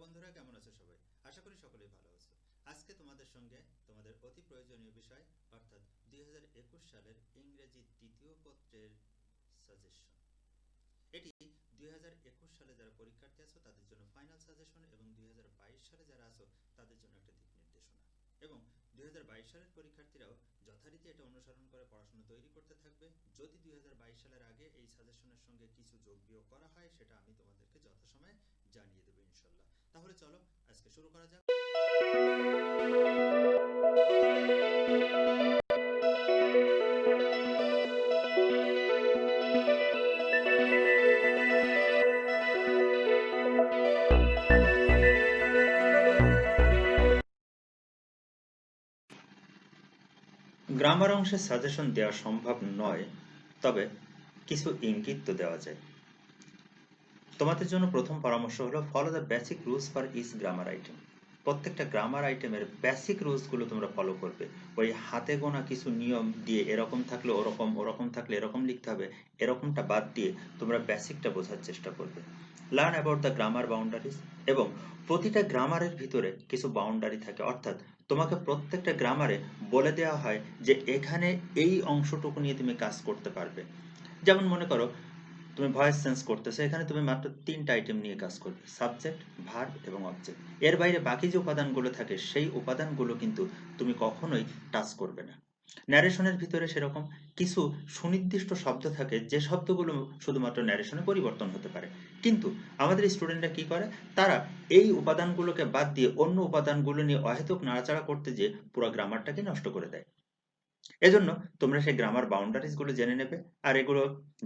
বন্ধুরা, কেমন আছো সবাই? আশা করি সকলেই ভালো আছো। আজকে তোমাদের সঙ্গে তোমাদের অতি প্রয়োজনীয় বিষয় অর্থাৎ 2021 সালের ইংরেজি দ্বিতীয় পত্রের সাজেশন। এটি 2021 সালে যারা পরীক্ষার্থী আছো তাদের জন্য ফাইনাল সাজেশন এবং 2022 সালে যারা আছো তাদের জন্য একটা দিক নির্দেশনা। এবং 2022 সালের পরীক্ষার্থীরাও যথারীতি এটা অনুসরণ করে পড়াশোনা তৈরি করতে থাকবে। যদি 2022 সালের আগে এই সাজেশনের সঙ্গে কিছু যোগ বিয়োগ করা হয় সেটা আমি তোমাদেরকে যথাসময়ে জানিয়ে দেবো ইনশাল্লাহ। তাহলে চলো আজকে শুরু করা যাক। গ্রামার অংশে সাজেশন দেওয়া সম্ভব নয়, তবে কিছু ইঙ্গিত তো দেওয়া যায়। তোমাদের জন্য প্রথম পরামর্শ হলো follow the basic rules for each grammar item. প্রত্যেকটা গ্রামার আইটেমের বেসিক রুলসগুলো তোমরা ফলো করবে। ওই হাতে গোনা কিছু নিয়ম দিয়ে এরকম থাকলে ওরকম, ওরকম থাকলে এরকম লিখতে হবে, এরকমটা বাদ দিয়ে তোমরা বেসিকটা বোঝার চেষ্টা করবে। Learn about the grammar boundaries, এবং প্রতিটা গ্রামারের ভিতরে কিছু বাউন্ডারি থাকে, অর্থাৎ তোমাকে প্রত্যেকটা গ্রামারে বলে দেওয়া হয় যে এখানে এই অংশটুকু নিয়ে তুমি কাজ করতে পারবে। যেমন মনে করো তুমি ভয়েস চেঞ্জ করতেছো, এখানে তুমি মাত্র 3টা আইটেম নিয়ে কাজ করবে, সাবজেক্ট, ভার্ব এবং অবজেক্ট। এর বাইরে বাকি যে উপাদানগুলো থাকে সেই উপাদানগুলো কিন্তু তুমি কখনোই টাচ করবে না। ন্যারেশনের ভিতরে সেরকম কিছু সুনির্দিষ্ট শব্দ থাকে যে শব্দগুলো শুধুমাত্র ন্যারেশনে পরিবর্তন হতে পারে, কিন্তু আমাদের স্টুডেন্টরা কি করে, তারা এই উপাদানগুলোকে বাদ দিয়ে অন্য উপাদানগুলো নিয়ে অহেতুক নাড়াচাড়া করতে যেয়ে পুরো গ্রামারটাকে নষ্ট করে দেয়। এজন্য তোমরা সেই গ্রামার বাউন্ডারিজ গুলো জেনে নেবে, আর এগুলো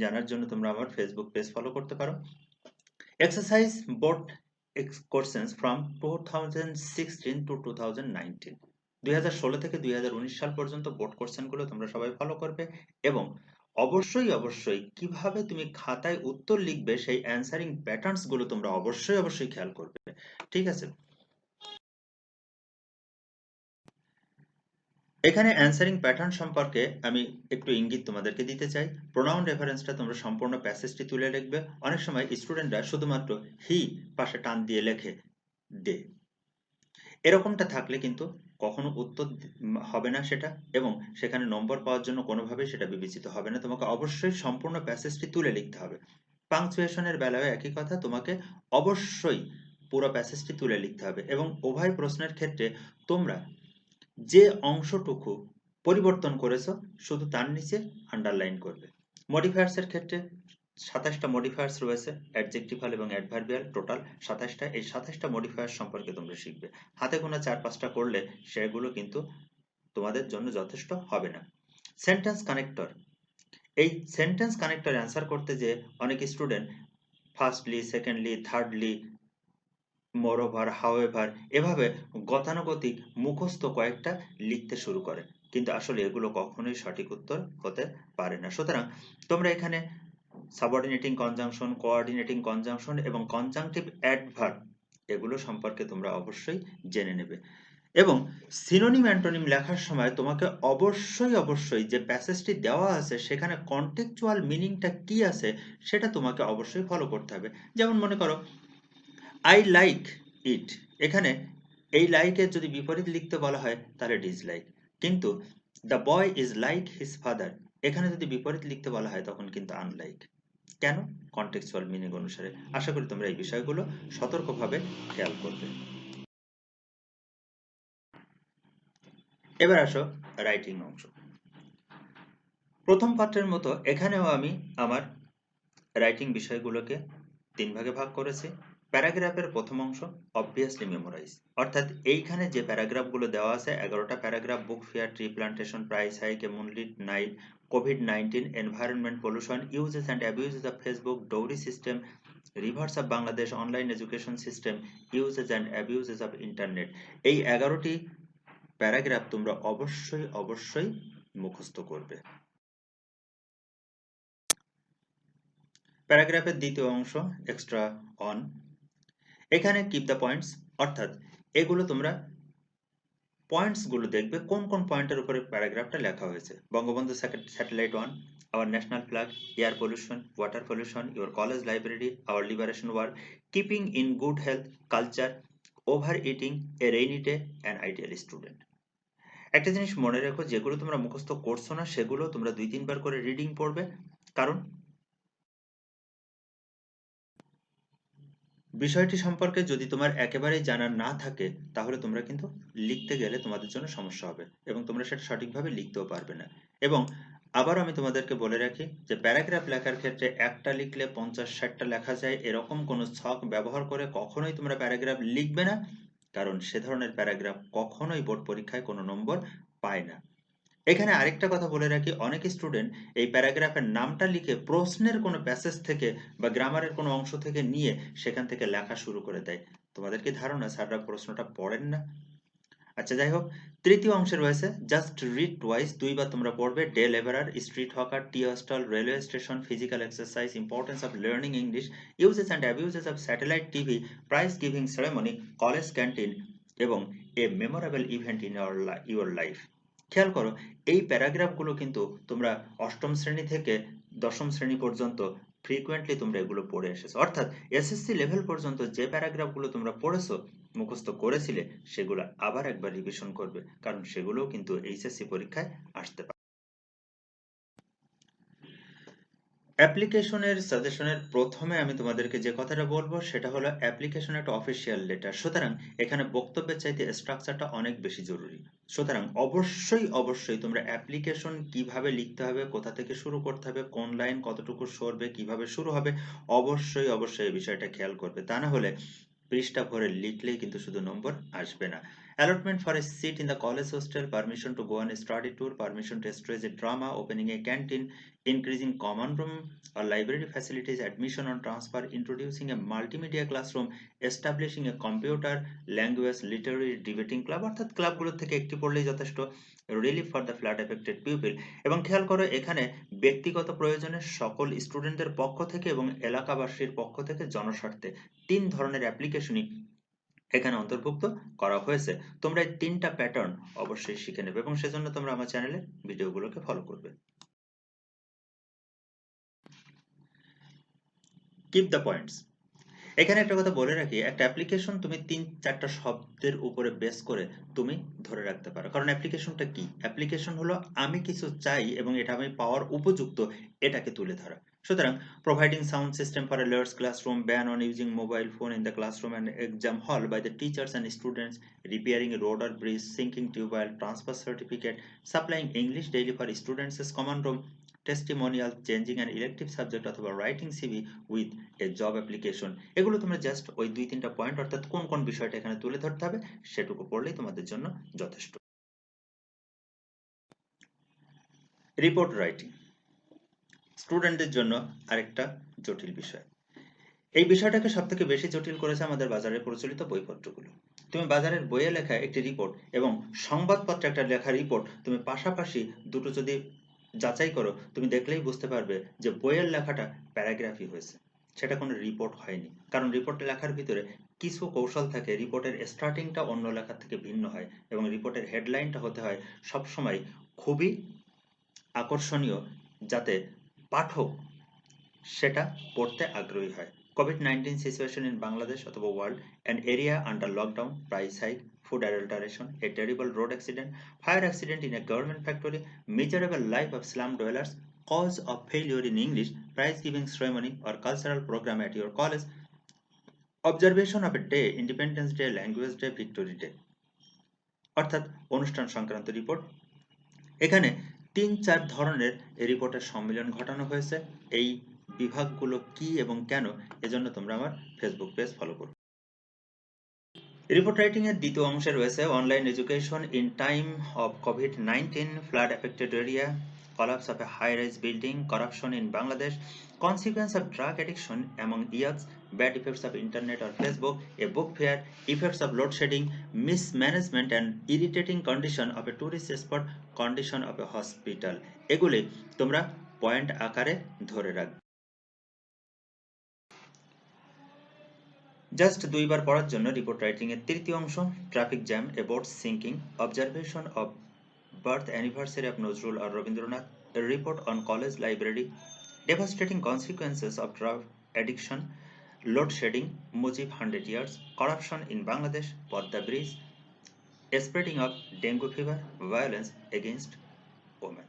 জানার জন্য তোমরা আমার ফেসবুক পেজ ফলো করতে পারো। Exercise board questions from 2016 to 2019, 2016 থেকে 2019 সাল পর্যন্ত বোর্ড কোশ্চেন গুলো তোমরা সবাই ফলো করবে, এবং অবশ্যই অবশ্যই কিভাবে তুমি খাতায় উত্তর লিখবে সেই অ্যান্সারিং প্যাটার্নস গুলো তোমরা অবশ্যই অবশ্যই খেয়াল করবে। ঠিক আছে? এখানে অ্যান্সারিং প্যাটার্ন সম্পর্কে আমি একটু ইঙ্গিত তোমাদেরকে দিতে চাই। প্রোনাউন রেফারেন্সটা তোমরা সম্পূর্ণ প্যাসেজটি তুলে লিখবে। অনেক সময় স্টুডেন্টরা শুধুমাত্র হি পাশে টান দিয়ে লেখে দে, এরকমটা থাকলে কিন্তু কখনো উত্তর হবে না সেটা, এবং সেখানে নম্বর পাওয়ার জন্য কোনোভাবেই সেটা বিবেচিত হবে না। তোমাকে অবশ্যই সম্পূর্ণ প্যাসেজটি তুলে লিখতে হবে। পাংচুয়েশনের বেলায় একই কথা, তোমাকে অবশ্যই পুরো প্যাসেজটি তুলে লিখতে হবে, এবং উভয় প্রশ্নের ক্ষেত্রে তোমরা যে অংশটুকু পরিবর্তন করেছো শুধু তার নিচে আন্ডারলাইন করবে। মডিফায়ার্স এর ক্ষেত্রে 27টা মডিফায়ার্স রয়েছে, অ্যাডজেক্টিভাল এবং অ্যাডভার্বিয়াল, টোটাল 27টা। এই 27টা মডিফায়ার সম্পর্কে তোমরা শিখবে। হাতে গোনা 4-5টা করলে সেগুলো কিন্তু তোমাদের জন্য যথেষ্ট হবে না। সেন্টেন্স কানেক্টর, এই সেন্টেন্স কানেক্টর অ্যান্সার করতে যে অনেক student firstly, secondly, thirdly, moreover, however এভাবে গতানুগতিক মুখস্থ কয়েকটা লিখতে শুরু করে, কিন্তু আসলে এগুলো কখনোই সঠিক উত্তর হতে পারে না। সুতরাং তোমরা এখানে সাবঅর্ডিনেটিং কনজাংশন, কোঅর্ডিনেটিং কনজাংশন এবং কনজাংটিভ অ্যাডভার্ব এগুলো সম্পর্কে তোমরা অবশ্যই জেনে নেবে। এবং সিনোনিম অ্যান্টোনিম লেখার সময় তোমাকে অবশ্যই অবশ্যই যে প্যাসেজটি দেওয়া আছে সেখানে কন্টেক্সচুয়াল মিনিংটা কি আছে সেটা তোমাকে অবশ্যই ফলো করতে হবে। যেমন মনে করো আই লাইক ইট, এখানে এই লাইকের যদি বিপরীত লিখতে বলা হয় তাহলে ডিসলাইক, কিন্তু the boy is like his father, এখানে যদি বিপরীত লিখতে বলা হয় তখন কিন্তু আনলাইক। কেন? কন্টেক্সচুয়াল মিনিং অনুসারে। আশা করি তোমরা এই বিষয়গুলো সতর্কভাবে খেয়াল করবে। এবার আসো রাইটিং অংশ। প্রথম পাঠের মতো এখানেও আমি আমার রাইটিং বিষয়গুলোকে 3 ভাগে ভাগ করেছি। প্যারাগ্রাফের প্রথম অংশ অবভিয়াসলি মেমোরাইজ, অর্থাৎ এইখানে যে প্যারাগ্রাফগুলো দেওয়া আছে 11টা paragraph, book fair, tree plantation, price hike, moonlit night, কোভিড-19, environment pollution, uses and abuses of Facebook, dowry system, rivers of Bangladesh, online education system, uses and abuses of internet, এই 11টি প্যারাগ্রাফ তোমরা অবশ্যই অবশ্যই মুখস্থ করবে। প্যারাগ্রাফের দ্বিতীয় অংশ এক্সট্রা অন, এখানে কিপ দ্য পয়েন্টস, অর্থাৎ এগুলো তোমরা পয়েন্টস গুলো দেখবে কোন কোন পয়েন্টের উপরে প্যারাগ্রাফটা লেখা হয়েছে। Bangabandhu satellite 1, our national flag, air pollution, water pollution, your college library, our liberation war, keeping in good health, culture, over eating, a rainy day, an ideal student. একটা জিনিস মনে রেখো, যেগুলো তোমরা মুখস্থ করছো না সেগুলো তোমরা 2-3 বার করে রিডিং পড়বে। কারণ বিষয়টি সম্পর্কে যদি তোমার একেবারেই জানা না থাকে তাহলে তোমরা কিন্তু লিখতে গেলে তোমাদের জন্য সমস্যা হবে এবং তোমরা সেটা সঠিকভাবে লিখতেও পারবে না। এবং আবার আমি তোমাদেরকে বলে রাখি যে প্যারাগ্রাফ লেখার ক্ষেত্রে একটা লিখলে 50-60টা লেখা যায় এরকম কোনো ছক ব্যবহার করে কখনোই তোমরা প্যারাগ্রাফ লিখবে না, কারণ সে ধরনের প্যারাগ্রাফ কখনোই বোর্ড পরীক্ষায় কোনো নম্বর পায় না। এখানে আরেকটা কথা বলে রাখি, অনেক স্টুডেন্ট এই প্যারাগ্রাফের নামটা লিখে প্রশ্নের কোনো প্যাসেজ থেকে বা গ্রামারের কোনো অংশ থেকে নিয়ে সেখান থেকে লেখা শুরু করে দেয়। তোমাদের কি ধারণা স্যাররা প্রশ্নটা পড়েন না? আচ্ছা, যাই হোক, তৃতীয় অংশে রয়েছে জাস্ট রিড টুয়াইস, দুইবার তোমরা পড়বে। Day labourer, street hawker, tea hostel, railway station, physical exercise, importance of learning English, uses and abuses of satellite TV, prize giving ceremony, college canteen এবং a memorable event in your life. খেয়াল করো, এই প্যারাগ্রাফগুলো কিন্তু তোমরা অষ্টম শ্রেণী থেকে দশম শ্রেণী পর্যন্ত ফ্রিকুয়েন্টলি তোমরা এগুলো পড়ে এসেছো, অর্থাৎ এসএসসি লেভেল পর্যন্ত যে প্যারাগ্রাফগুলো তোমরা পড়েছো, মুখস্থ করেছিলে, সেগুলো আবার একবার রিভিশন করবে, কারণ সেগুলোও কিন্তু এইচএসসি পরীক্ষায় আসতে পারে। অ্যাপ্লিকেশনের সাজেশনের প্রথমে আমি তোমাদেরকে যে কথাটা বলবো সেটা হলো অ্যাপ্লিকেশন একটা অফিসিয়াল লেটার, সুতরাং এখানে বক্তব্যের চাইতে স্ট্রাকচারটা অনেক বেশি জরুরি। সুতরাং অবশ্যই অবশ্যই তোমরা অ্যাপ্লিকেশন কিভাবে লিখতে হবে, কোথা থেকে শুরু করতে হবে, কোন লাইন কতটুকু সরবে, কিভাবে শুরু হবে, অবশ্যই অবশ্যই এই বিষয়টা খেয়াল করবে। তা না হলে পৃষ্ঠা ভরে লিখলেই কিন্তু শুধু নম্বর আসবে না। Allotment for a seat in the college hostel, permission to go on a study tour, permission to stage a drama, opening a canteen, increasing common room or library facilities, admission on transfer, introducing a multimedia classroom, establishing a computer, language, literary, debating club, অর্থাৎ ক্লাবগুলোর থেকে একটি পড়লেই যথেষ্ট। Relief for the flood affected people, এবং খেয়াল করো এখানে ব্যক্তিগত প্রয়োজনে সকল স্টুডেন্টদের পক্ষ থেকে এবং এলাকাবাসীর পক্ষ থেকে জনস্বার্থে 3 ধরনের অ্যাপ্লিকেশনই এখানে অন্তর্ভুক্ত করা হয়েছে। তোমরা এই 3টা প্যাটার্ন অবশ্যই শিখে নেবে এবং সেজন্য তোমরা আমার চ্যানেলে ভিডিওগুলোকে ফলো করবে। Keep the points. এখানে একটা কথা বলে রাখি, একটা অ্যাপ্লিকেশন তুমি 3-4টা শব্দের উপরে বেস করে তুমি ধরে রাখতে পারো। কারণ অ্যাপ্লিকেশনটা কি? অ্যাপ্লিকেশন হলো আমি কিছু চাই এবং এটা আমি পাওয়ার উপযুক্ত, এটাকে তুলে ধরা। সুতরাং providing sound system for a large classroom, ban on using mobile phone in the classroom and exam hall by the teachers and students, repairing a road or bridge, sinking tubewell, transfer certificate, supplying English daily for students common room, testimonial, changing an elective subject অথবা writing CV with a job application. এগুলো তোমরা just ওই 2-3টা point, অর্থাৎ কোন কোন বিষয়টা এখানে তুলে ধরতে হবে সেটুকু পড়লেই তোমাদের জন্য যথেষ্ট। রিপোর্ট রাইটিং স্টুডেন্টদের জন্য আরেকটা জটিল বিষয়। এই বিষয়টাকে সব থেকে বেশি জটিল করেছে আমাদের বাজারে প্রচলিত বইপত্রগুলো। তুমি বাজারের বইয়ে লেখা একটি রিপোর্ট এবং সংবাদপত্রে একটা লেখা রিপোর্ট তুমি পাশাপাশি দুটো যদি যাচাই করো, তুমি দেখলেই বুঝতে পারবে যে বইয়ের লেখাটা প্যারাগ্রাফই হয়েছে, সেটা কোনো রিপোর্ট হয়নি। কারণ রিপোর্ট লেখার ভিতরে কিছু কৌশল থাকে, রিপোর্টের স্টার্টিংটা অন্য লেখার থেকে ভিন্ন হয় এবং রিপোর্টের হেডলাইনটা হতে হয় সবসময় খুবই আকর্ষণীয়, যাতে পাঠক সেটা পড়তে আগ্রহী হয়। COVID-19 situation in Bangladesh অথবা world, an area under lockdown, price hike, food adulteration, a terrible road accident, fire accident in a government factory, miserable life of slum dwellers, cause of failure in English, prize giving ceremony or cultural program at your college, observation of a day, Independence Day, Language Day, Victory Day, অর্থাৎ অনুষ্ঠান সংক্রান্ত report. এখানে 3-4 ধরনের রিপোর্টের সম্মিলন ঘটানো হয়েছে। এই বিভাগগুলো কি এবং কেন, এজন্য তোমরা আমার ফেসবুক পেজ ফলো করো। রিপোর্ট রাইটিং এর দ্বিতীয় অংশে রয়েছে online education in time of COVID-19, flood affected area, collapse of a high-rise building, corruption in Bangladesh, consequence of drug addiction among youths, bad effects of internet or Facebook, a book fair, effects of load shedding, mismanagement and irritating condition of a tourist spot, condition of a hospital। এগুলি তোমরা point আকারে ধরে রাখবে। Just দুইবার পড়ার জন্য report writing এর তৃতীয় অংশ, traffic jam, a boat sinking, observation of birth anniversary of Nazrul আর Rabindranath, a report on college library, devastating consequences of drug addiction, load shedding, Mujib 100 years, corruption in Bangladesh, Podda Bridge, spreading of dengue fever, violence against women.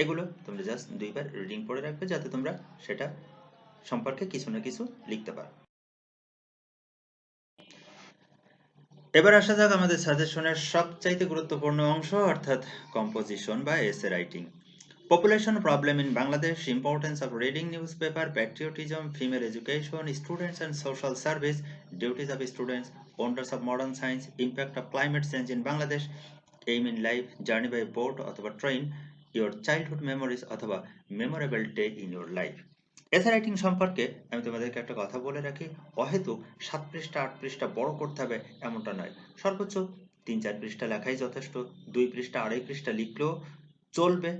এগুলো তোমরা just দুইবার reading পড়ে রাখবে যাতে তোমরা সেটা সম্পর্কে কিছু না কিছু লিখতে পারো। এবার আসা যাক আমাদের সাজেশনের সবচাইতে গুরুত্বপূর্ণ অংশ, অর্থাৎ কম্পোজিশন বা essay writing. Population problem in Bangladesh, importance of reading newspaper, patriotism, female education, students and social service, duties of students, wonders of modern science, impact of climate change in Bangladesh, aim in life, journey by boat অথবা train, your childhood memories অথবা memorable day in your life. Essay writing সম্পর্কে আমি তোমাদেরকে একটা কথা বলে রাখি, অহেতুক 7 পৃষ্ঠা 8 পৃষ্ঠা বড় করতে হবে এমনটা নয়, সর্বোচ্চ 3-4 পৃষ্ঠা লেখাই যথেষ্ট। 2 পৃষ্ঠা 2.5 পৃষ্ঠা লিখলেও চলবে,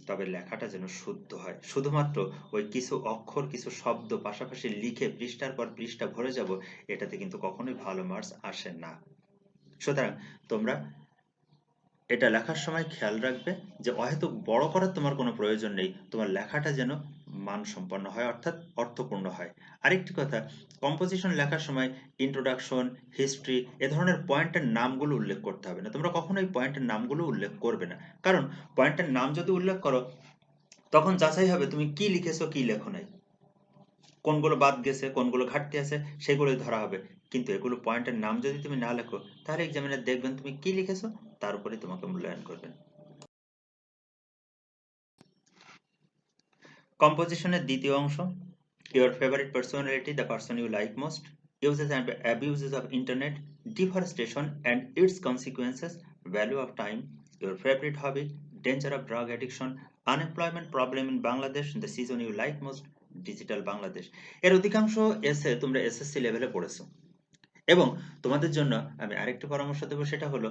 তবে লেখাটা যেন শুদ্ধ হয়। শুধুমাত্র ওই কিছু অক্ষর কিছু শব্দ পাশাপাশি লিখে পৃষ্ঠার পর পৃষ্ঠা ভরে যাব, এটাতে কিন্তু কখনোই ভালো মার্কস আসে না। সুতরাং তোমরা এটা লেখার সময় খেয়াল রাখবে যে অহেতুক বড় করার তোমার কোনো প্রয়োজন নেই, তোমার লেখাটা যেন মানসম্পন্ন হয়, অর্থাৎ অর্থপূর্ণ হয়। আরেকটি কথা, কম্পোজিশন লেখার সময় ইন্ট্রোডাকশন, হিস্ট্রি এ ধরনের পয়েন্টের নামগুলো উল্লেখ করতে হবে না। তোমরা কখনোই পয়েন্টের নামগুলো উল্লেখ করবে না, কারণ পয়েন্টের নাম যদি উল্লেখ করো তখন যাচাই হবে তুমি কি লিখেছো কি লেখো নাই, কোনগুলো বাদ গেছে কোনগুলো ঘাটতি আছে সেগুলোই ধরা হবে। কিন্তু এগুলো পয়েন্টের নাম যদি তুমি না লেখো তাহলে এক্সামিনার দেখবেন তুমি কি লিখেছো, তার উপরে তোমাকে মূল্যায়ন করবেন। কম্পোজিশনের দ্বিতীয় অংশ, your favorite personality, the person you like most, uses and abuses of internet, deforestation and its consequences, value of time, your favorite hobby, danger of drug addiction, unemployment problem in Bangladesh, the season you like most, digital Bangladesh। এর অধিকাংশ এসে তোমরা SSC লেভেলে পড়েছো, এবং তোমাদের জন্য আমি আরেকটা পরামর্শ দেবো, সেটা হলো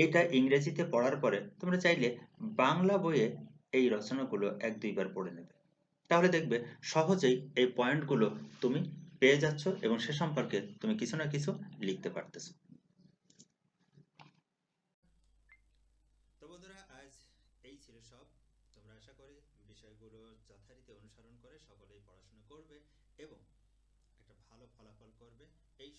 এইটা ইংরেজিতে পড়ার পরে তোমরা চাইলে বাংলা বইয়ে এই রচনাগুলো 1-2 বার পড়ে নেবে, তাহলে দেখবে সহজেই এই পয়েন্টগুলো তুমি পেয়ে যাচ্ছ এবং সে সম্পর্কে তুমি কিছু না কিছু লিখতে পারতেছো। তো বন্ধুরা, আজ এই ছিল সব। তোমরা আশা করি বিষয়গুলো যথারীতি অনুসরণ করে সকলেই পড়াশোনা করবে এবং একটা ভালো ফলাফল করবে। এই